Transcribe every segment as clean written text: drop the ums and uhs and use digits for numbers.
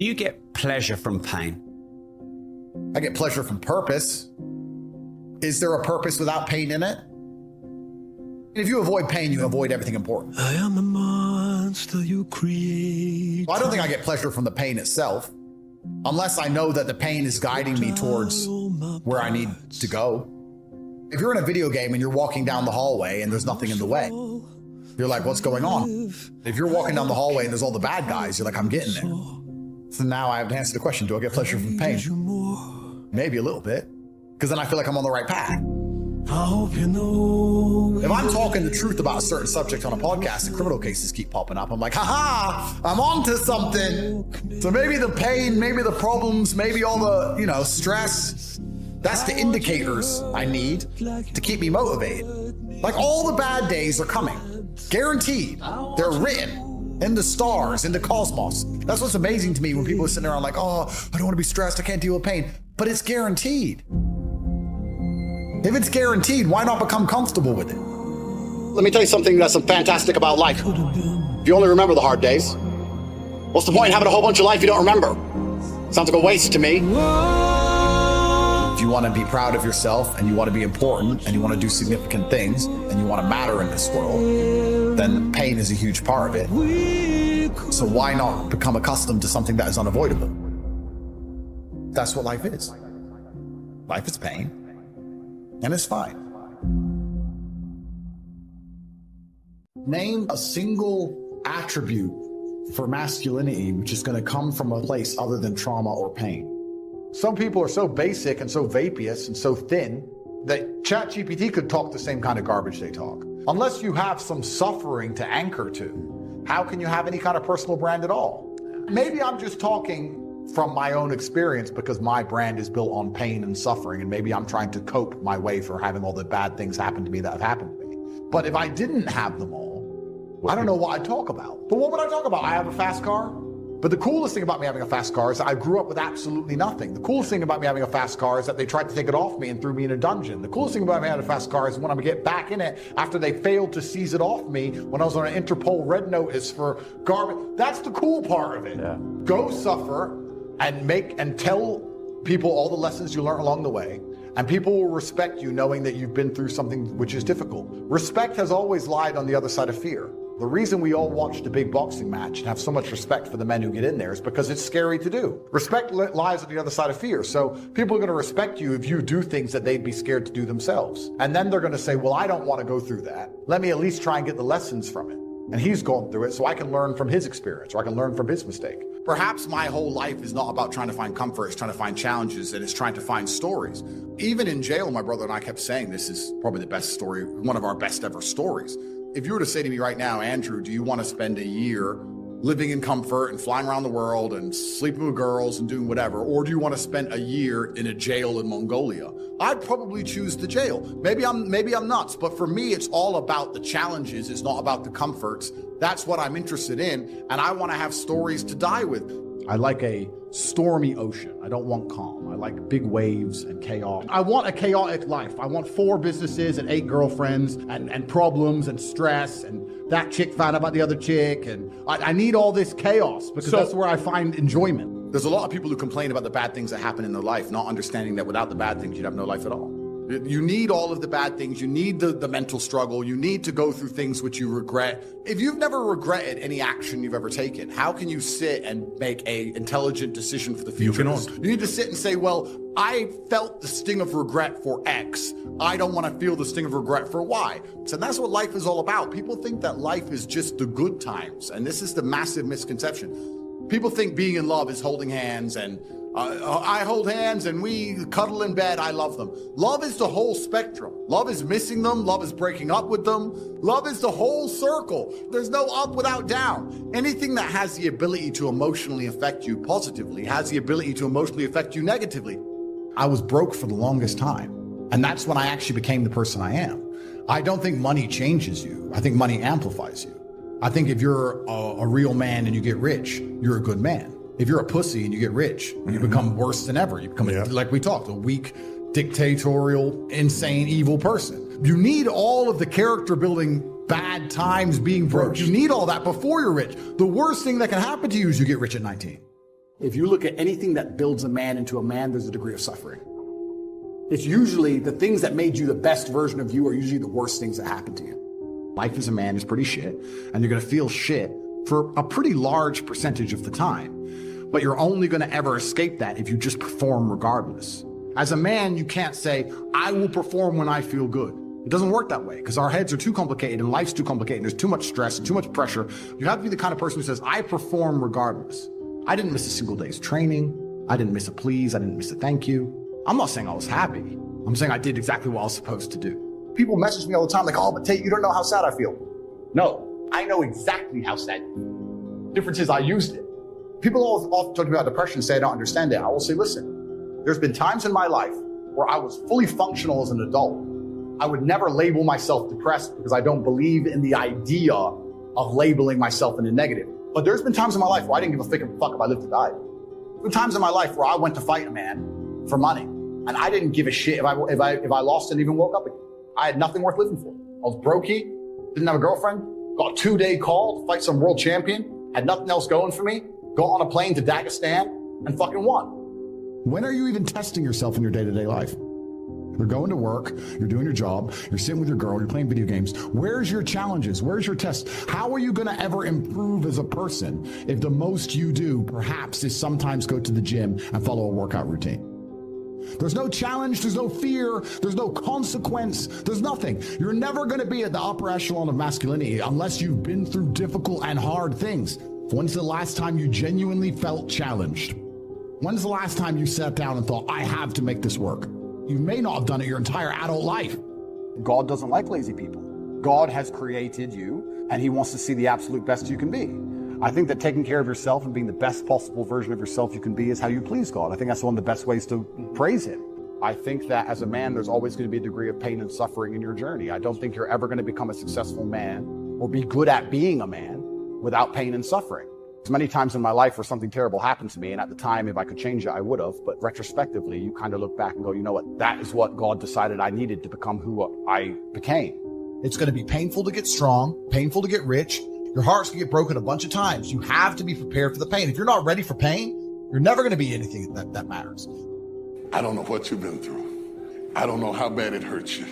Do you get pleasure from pain? I get pleasure from purpose. Is there a purpose without pain in it? If you avoid pain, you avoid everything important. I am the monster you create. Well, I don't think I get pleasure from the pain itself, unless I know that the pain is guiding me towards where I need to go. If you're in a video game and you're walking down the hallway and there's nothing in the way, you're like, what's going on? If you're walking down the hallway and there's all the bad guys, you're like, I'm getting there. So now I have to answer the question, do I get pleasure from pain? Maybe a little bit, because then I feel like I'm on the right path. I hope you know. If I'm talking the truth about a certain subject on a podcast and criminal cases keep popping up, I'm like, haha, I'm onto something. So maybe the pain, maybe the problems, maybe all the, stress, that's the indicators I need to keep me motivated. Like all the bad days are coming, guaranteed. They're written in the stars, in the cosmos. That's what's amazing to me when people are sitting around like, oh, I don't want to be stressed, I can't deal with pain. But it's guaranteed. If it's guaranteed, why not become comfortable with it? Let me tell you something that's fantastic about life. If you only remember the hard days, what's the point in having a whole bunch of life you don't remember? Sounds like a waste to me. If you want to be proud of yourself and you want to be important and you want to do significant things and you want to matter in this world, then pain is a huge part of it. So why not become accustomed to something that is unavoidable? That's what life is. Life is pain, and it's fine. Name a single attribute for masculinity which is going to come from a place other than trauma or pain. Some people are so basic and so vaporous and so thin that ChatGPT could talk the same kind of garbage they talk. Unless you have some suffering to anchor to, how can you have any kind of personal brand at all? Maybe I'm just talking from my own experience because my brand is built on pain and suffering, and maybe I'm trying to cope my way for having all the bad things happen to me that have happened to me. But if I didn't have them all, I don't know what I'd talk about. But what would I talk about? I have a fast car. But the coolest thing about me having a fast car is I grew up with absolutely nothing. The coolest thing about me having a fast car is that they tried to take it off me and threw me in a dungeon. The coolest thing about me having a fast car is when I'm gonna get back in it after they failed to seize it off me when I was on an Interpol red notice for garbage. That's the cool part of it. Yeah. Go suffer and tell people all the lessons you learn along the way. And people will respect you knowing that you've been through something which is difficult. Respect has always lied on the other side of fear. The reason we all watch the big boxing match and have so much respect for the men who get in there is because it's scary to do. Respect lies on the other side of fear. So people are going to respect you if you do things that they'd be scared to do themselves. And then they're going to say, well, I don't want to go through that. Let me at least try and get the lessons from it. And he's gone through it, so I can learn from his experience, or I can learn from his mistake. Perhaps my whole life is not about trying to find comfort, it's trying to find challenges, and it's trying to find stories. Even in jail, my brother and I kept saying this is probably the best story, one of our best ever stories. If you were to say to me right now, Andrew, do you want to spend a year living in comfort and flying around the world and sleeping with girls and doing whatever, or do you want to spend a year in a jail in Mongolia? I'd probably choose the jail. Maybe I'm nuts, but for me, it's all about the challenges. It's not about the comforts. That's what I'm interested in, and I want to have stories to die with. I like a stormy ocean. I don't want calm. I like big waves and chaos. I want a chaotic life. I want 4 businesses and 8 girlfriends and problems and stress and that chick found out about the other chick. And I need all this chaos because that's where I find enjoyment. There's a lot of people who complain about the bad things that happen in their life, not understanding that without the bad things, you'd have no life at all. You need all of the bad things. You need the mental struggle. You need to go through things which you regret. If you've never regretted any action you've ever taken, how can you sit and make an intelligent decision for the future? You need to sit and say, well, I felt the sting of regret for X. I don't want to feel the sting of regret for Y. So that's what life is all about. People think that life is just the good times. And this is the massive misconception. People think being in love is holding hands and I hold hands and we cuddle in bed. I love them. Love is the whole spectrum. Love is missing them. Love is breaking up with them. Love is the whole circle. There's no up without down. Anything that has the ability to emotionally affect you positively has the ability to emotionally affect you negatively. I was broke for the longest time. And that's when I actually became the person I am. I don't think money changes you. I think money amplifies you. I think if you're a real man and you get rich, you're a good man. If you're a pussy and you get rich, you become worse than ever. You become, like we talked, a weak, dictatorial, insane, evil person. You need all of the character building, bad times, being broke. You need all that before you're rich. The worst thing that can happen to you is you get rich at 19. If you look at anything that builds a man into a man, there's a degree of suffering. It's usually the things that made you the best version of you are usually the worst things that happen to you. Life as a man is pretty shit, and you're gonna feel shit for a pretty large percentage of the time. But you're only gonna ever escape that if you just perform regardless. As a man, you can't say, I will perform when I feel good. It doesn't work that way because our heads are too complicated and life's too complicated and there's too much stress and too much pressure. You have to be the kind of person who says, I perform regardless. I didn't miss a single day's training. I didn't miss a please. I didn't miss a thank you. I'm not saying I was happy. I'm saying I did exactly what I was supposed to do. People message me all the time like, oh, but Tate, you don't know how sad I feel. No, I know exactly how sad you feel. Difference is I used it. People often talk about depression and say I don't understand it. I will say, listen, there's been times in my life where I was fully functional as an adult. I would never label myself depressed because I don't believe in the idea of labeling myself in a negative. But there's been times in my life where I didn't give a fuck if I lived or died. There's been times in my life where I went to fight a man for money, and I didn't give a shit if I lost and even woke up again. I had nothing worth living for. I was brokey, didn't have a girlfriend, got a 2-day call to fight some world champion, had nothing else going for me, got on a plane to Dagestan, and fucking won. When are you even testing yourself in your day-to-day life? You're going to work, you're doing your job, you're sitting with your girl, you're playing video games. Where's your challenges? Where's your tests? How are you going to ever improve as a person if the most you do, perhaps, is sometimes go to the gym and follow a workout routine? There's no challenge, there's no fear, there's no consequence, there's nothing. You're never going to be at the upper echelon of masculinity unless you've been through difficult and hard things. When's the last time you genuinely felt challenged? When's the last time you sat down and thought, I have to make this work? You may not have done it your entire adult life. God doesn't like lazy people. God has created you, and he wants to see the absolute best you can be. I think that taking care of yourself and being the best possible version of yourself you can be is how you please God. I think that's one of the best ways to praise him. I think that as a man, there's always going to be a degree of pain and suffering in your journey. I don't think you're ever going to become a successful man or be good at being a man without pain and suffering. There's many times in my life where something terrible happened to me, and at the time, if I could change it, I would have. But retrospectively, you kind of look back and go, you know what? That is what God decided I needed to become who I became. It's going to be painful to get strong, painful to get rich. Your heart's going to get broken a bunch of times. You have to be prepared for the pain. If you're not ready for pain, you're never going to be anything that matters. I don't know what you've been through. I don't know how bad it hurts you.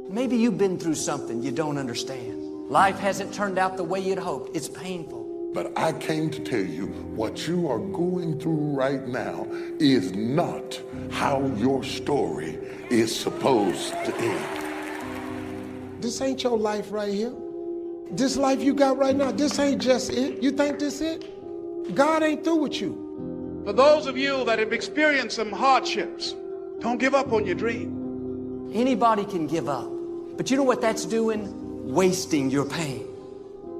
Maybe you've been through something you don't understand. Life hasn't turned out the way you'd hoped. It's painful. But I came to tell you what you are going through right now is not how your story is supposed to end. This ain't your life right here. This life you got right now, this ain't just it. You think this it? God ain't through with you. For those of you that have experienced some hardships, don't give up on your dream. Anybody can give up. But you know what that's doing? Wasting your pain.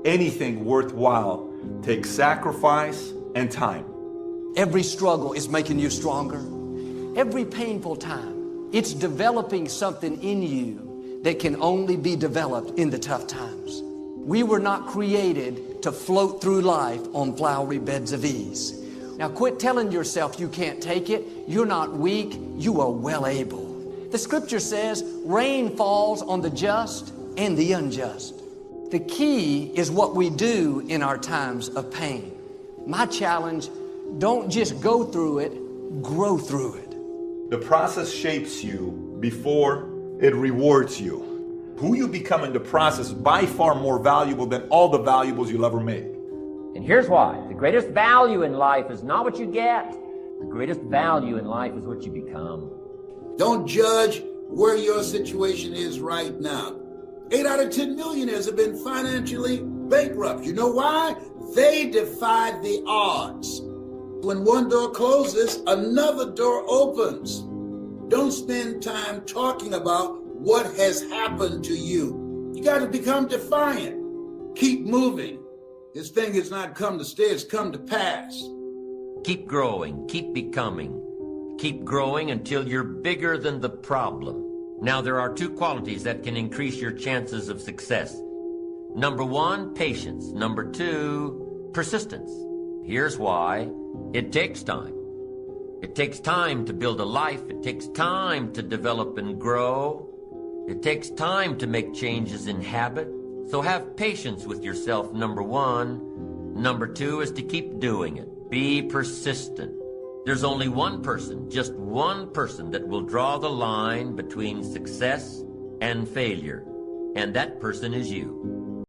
Anything worthwhile takes sacrifice and time. Every struggle is making you stronger. Every painful time, it's developing something in you that can only be developed in the tough times. We were not created to float through life on flowery beds of ease. Now quit telling yourself you can't take it. You're not weak, you are well able. The scripture says rain falls on the just and the unjust. The key is what we do in our times of pain. My challenge, don't just go through it, grow through it. The process shapes you before it rewards you. Who you become in the process is by far more valuable than all the valuables you'll ever make. And here's why. The greatest value in life is not what you get. The greatest value in life is what you become. Don't judge where your situation is right now. 8 out of 10 millionaires have been financially bankrupt. You know why? They defied the odds. When one door closes, another door opens. Don't spend time talking about what has happened to you. You got to become defiant. Keep moving. This thing has not come to stay, it's come to pass. Keep growing, keep becoming. Keep growing until you're bigger than the problem. Now, there are 2 qualities that can increase your chances of success. Number 1, patience. Number 2, persistence. Here's why. It takes time. It takes time to build a life. It takes time to develop and grow. It takes time to make changes in habit. So have patience with yourself, number 1. Number 2 is to keep doing it. Be persistent. There's only one person, just one person, that will draw the line between success and failure, and that person is you.